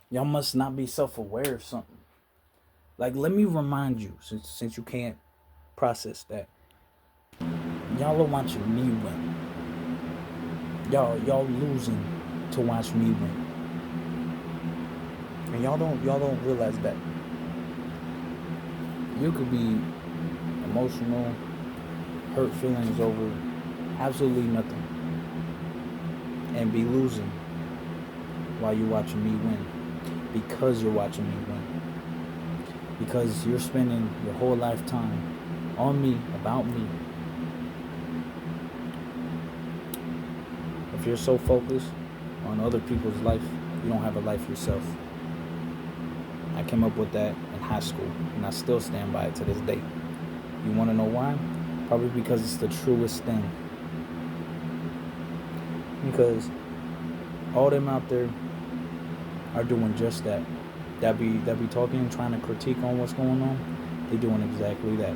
Y'all must not be self-aware of something. Like, let me remind you, since you can't process that, y'all are watching me win. Y'all losing to watch me win, and y'all don't realize that. You could be emotional, hurt feelings over absolutely nothing, and be losing while you're watching me win, because you're watching me win, because you're spending your whole lifetime on me, about me. If you're so focused on other people's life, you don't have a life yourself. I came up with that in high school, and I still stand by it to this day. You want to know why? Probably because it's the truest thing. Because all them out there are doing just that. That be talking and trying to critique on what's going on. They doing exactly that.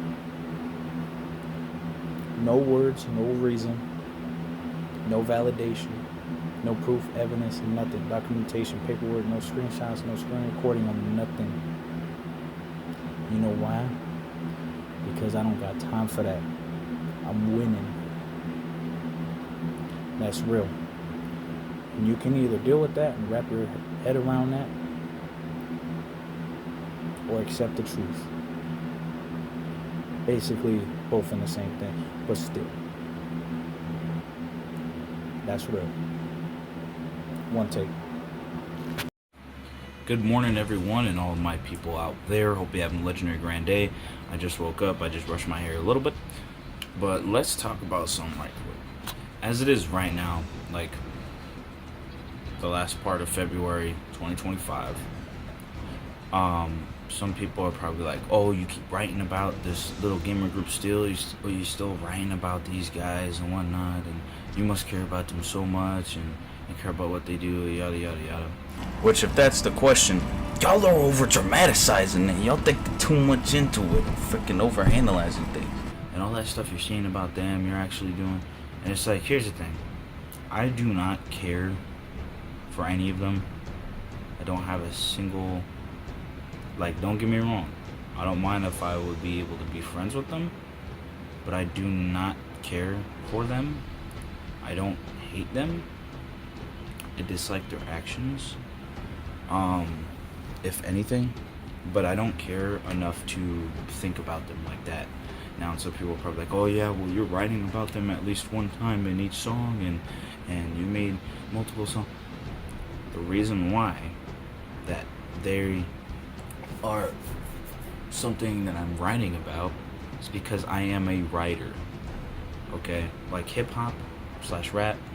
No words, no reason, no validation, no proof, evidence, nothing. Documentation, paperwork, no screenshots, no screen recording on nothing. You know why? Because I don't got time for that. I'm winning. That's real. And you can either deal with that and wrap your head around that, or accept the truth. Basically, both in the same thing, but still. That's real. One take. Good morning, everyone, and all of my people out there. Hope you're having a legendary grand day. I just woke up. I just brushed my hair a little bit. But let's talk about something right quick. As it is right now, like the last part of February 2025, some people are probably like, oh, you keep writing about this little gamer group still? You still writing about these guys and whatnot, and you must care about them so much and care about what they do, yada yada yada. Which, if that's the question, y'all are over dramatizing it. Y'all think too much into it, freaking overanalyzing things, and all that stuff you're seeing about them, you're actually doing. And it's like, here's the thing: I do not care for any of them. I don't have a single, like, don't get me wrong, I don't mind if I would be able to be friends with them, but I do not care for them. I don't hate them. I dislike their actions, if anything, but I don't care enough to think about them like that. Now, some people are probably like, oh yeah, well, you're writing about them at least one time in each song, and you made multiple songs. The reason why that they are something that I'm writing about is because I am a writer, okay? Like, hip-hop / rap /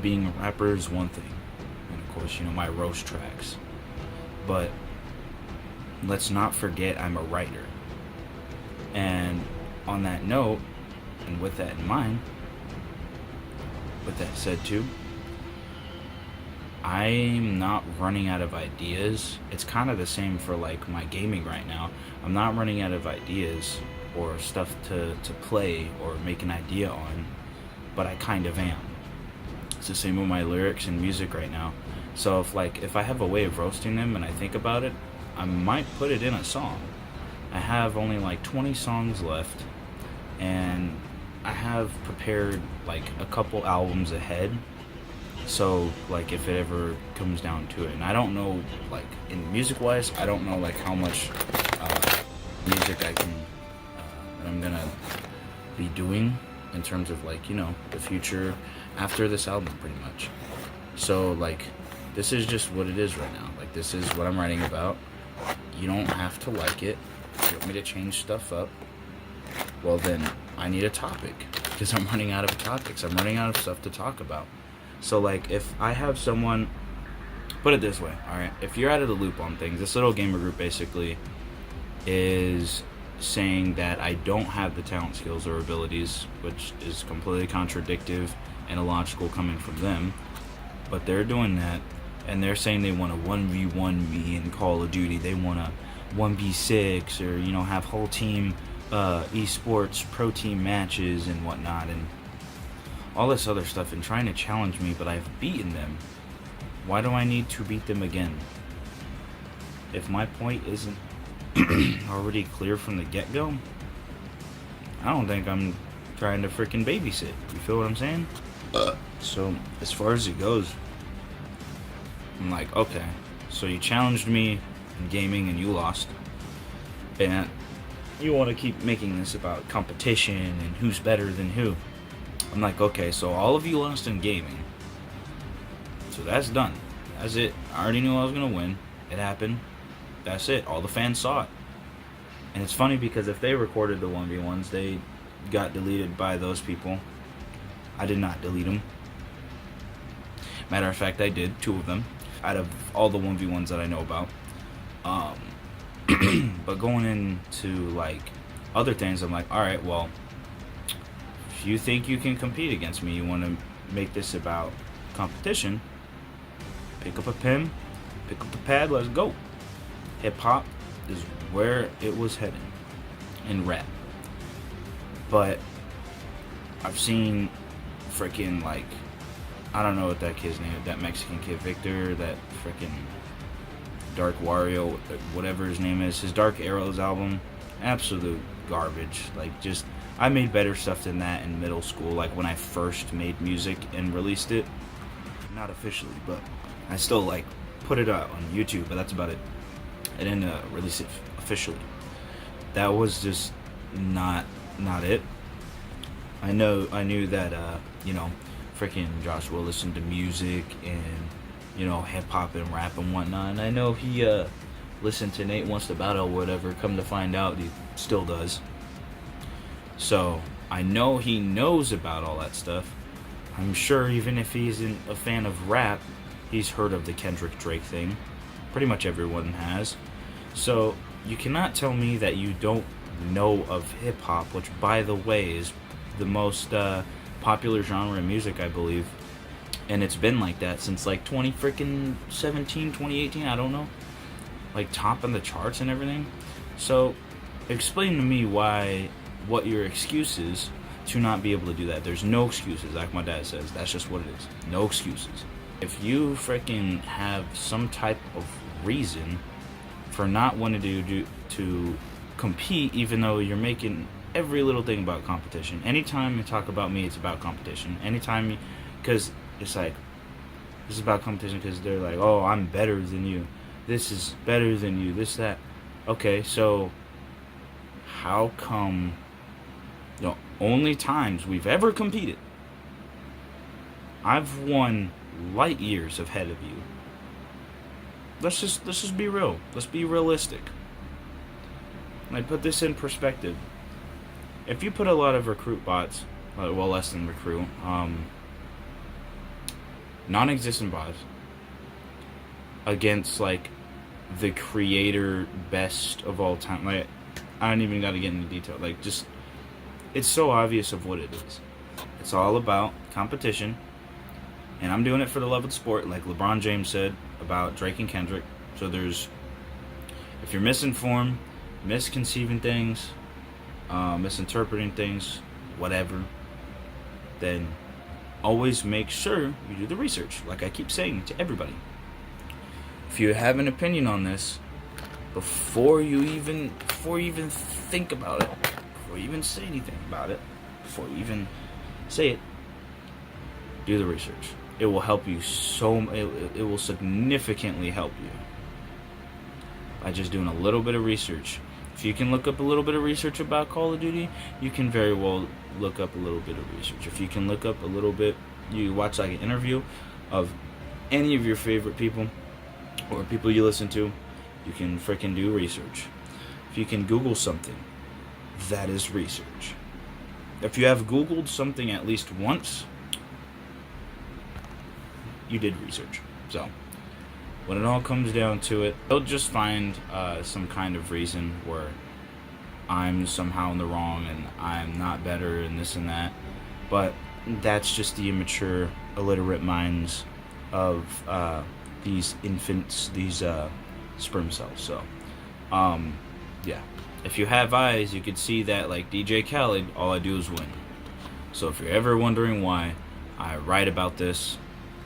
being a rapper is one thing, and of course, you know, my roast tracks, but let's not forget I'm a writer. And on that note, and with that in mind, with that said too, I'm not running out of ideas. It's kind of the same for like my gaming right now. I'm not running out of ideas or stuff to play or make an idea on, but I kind of am. It's the same with my lyrics and music right now. So if I have a way of roasting them and I think about it, I might put it in a song. I have only like 20 songs left, and I have prepared like a couple albums ahead. So like if it ever comes down to it, and I don't know, like in music wise, I don't know like how much music I can that I'm gonna be doing in terms of like, you know, the future after this album, pretty much. So like, this is just what it is right now. Like, this is what I'm writing about. You don't have to like it. If you want me to change stuff up, well then I need a topic, because I'm running out of topics. I'm running out of stuff to talk about. So like, if I have someone, put it this way, alright, if you're out of the loop on things, this little gamer group basically is saying that I don't have the talent, skills, or abilities, which is completely contradictive and illogical coming from them. But they're doing that, and they're saying they want to 1v1 me in Call of Duty. They want to 1v6, or, you know, have whole team esports pro team matches and whatnot, and all this other stuff, and trying to challenge me, but I've beaten them Why do I need to beat them again? If my point isn't already clear from the get-go, I don't think I'm trying to freaking babysit. You feel what I'm saying? So, as far as it goes, I'm like, okay, so you challenged me in gaming and you lost. And you want to keep making this about competition and who's better than who. I'm like, okay, so all of you lost in gaming. So that's done. That's it. I already knew I was going to win. It happened. That's it. All the fans saw it. And it's funny because if they recorded the 1v1s, they got deleted by those people. I did not delete them. Matter of fact, I did. 2 of them. Out of all the 1v1s that I know about. But going into, like, other things, I'm like, alright, well, if you think you can compete against me, you want to make this about competition, pick up a pen, pick up the pad, let's go. Hip-hop is where it was heading in rap. But I've seen freaking, like, I don't know what that kid's name is, that Mexican kid, Victor, that freaking Dark Wario, whatever his name is, his Dark Arrows album, absolute garbage. Like, just, I made better stuff than that in middle school, like when I first made music and released it. Not officially, but I still, like, put it out on YouTube, but that's about it. I didn't release it officially. That was just not it. I knew that, you know, freaking Joshua listened to music and, you know, hip-hop and rap and whatnot, and I know he listened to Nate Wants to Battle or whatever. Come to find out, he still does. So I know he knows about all that stuff. I'm sure even if he isn't a fan of rap, he's heard of the Kendrick Drake thing. Pretty much everyone has. So you cannot tell me that you don't know of hip-hop, which, by the way, is the most popular genre of music, I believe. And it's been like that since like 2017, 2018, I don't know. Like top on the charts and everything. So explain to me what your excuse is to not be able to do that. There's no excuses, like my dad says. That's just what it is. No excuses. If you freaking have some type of reason for not wanting to compete, even though you're making every little thing about competition. Anytime you talk about me, it's about competition. Anytime, because it's like, this is about competition because they're like, oh, I'm better than you. This is better than you. This, that. Okay, so how come the only times we've ever competed, I've won light years ahead of you? Let's just be real. Let's be realistic. Like, put this in perspective. If you put a lot of recruit bots, well, less than recruit, non-existent bots against like the creator best of all time, like, I don't even gotta get into detail. Like, just, it's so obvious of what it is. It's all about competition, and I'm doing it for the love of the sport, like LeBron James said about Drake and Kendrick. So there's, if you're misinformed, misconceiving things, misinterpreting things, whatever, then always make sure you do the research, like I keep saying to everybody. If you have an opinion on this, before you even think about it, before you even say anything about it, before you even say it, do the research. It will help you it will significantly help you by just doing a little bit of research. If you can look up a little bit of research about Call of Duty, you can very well look up a little bit of research. If you can look up a little bit, you watch like an interview of any of your favorite people or people you listen to, you can freaking do research. If you can Google something, that is research. If you have Googled something at least once, you did research. So when it all comes down to it, they'll just find some kind of reason where I'm somehow in the wrong and I'm not better and this and that. But that's just the immature, illiterate minds of these infants, these sperm cells. So, yeah. If you have eyes, you could see that, like DJ Khaled, all I do is win. So if you're ever wondering why I write about this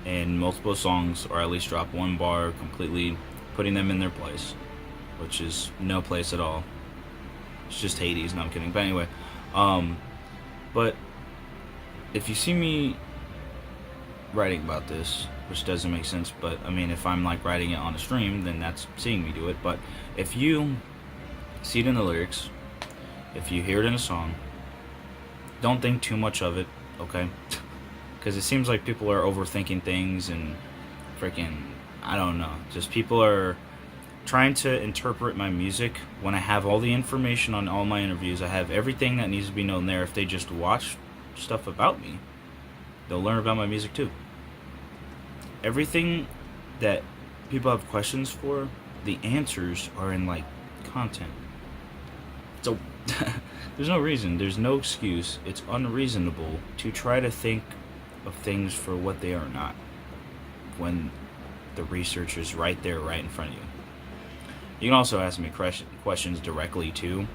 in multiple songs, or at least drop one bar completely putting them in their place, which is no place at all. It's just Hades. No, I'm kidding. But anyway, but if you see me writing about this, which doesn't make sense, but I mean, if I'm like writing it on a stream, then that's seeing me do it. But if you see it in the lyrics, if you hear it in a song, don't think too much of it, okay? Because it seems like people are overthinking things and freaking, I don't know, just people are trying to interpret my music when I have all the information on all my interviews. I have everything that needs to be known there. If they just watch stuff about me, they'll learn about my music too. Everything that people have questions for, the answers are in like content. So there's no reason, there's no excuse. It's unreasonable to try to think of things for what they are not when the research is right there, right in front of you. You can also ask me questions directly too.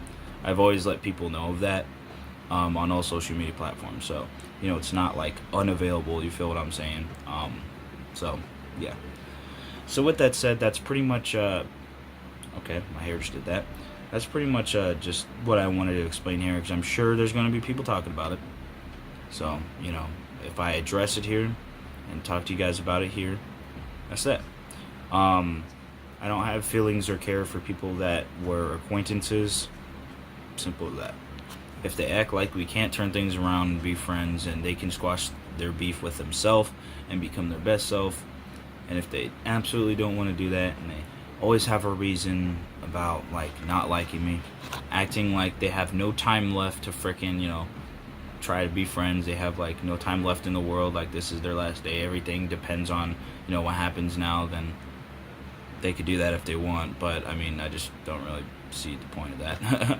I've always let people know of that on all social media platforms. So, you know, it's not like unavailable. You feel what I'm saying? So, yeah. So with that said, that's pretty much, okay, my hair just did that. That's pretty much just what I wanted to explain here, because I'm sure there's going to be people talking about it. So, you know, if I address it here and talk to you guys about it here, that's that. I don't have feelings or care for people that were acquaintances. Simple as that. If they act like we can't turn things around and be friends, and they can squash their beef with themselves and become their best self, and if they absolutely don't want to do that, and they always have a reason about like not liking me, acting like they have no time left to frickin', you know, try to be friends, they have like no time left in the world, like this is their last day, everything depends on, you know, what happens now, then they could do that if they want. But I mean, I just don't really see the point of that.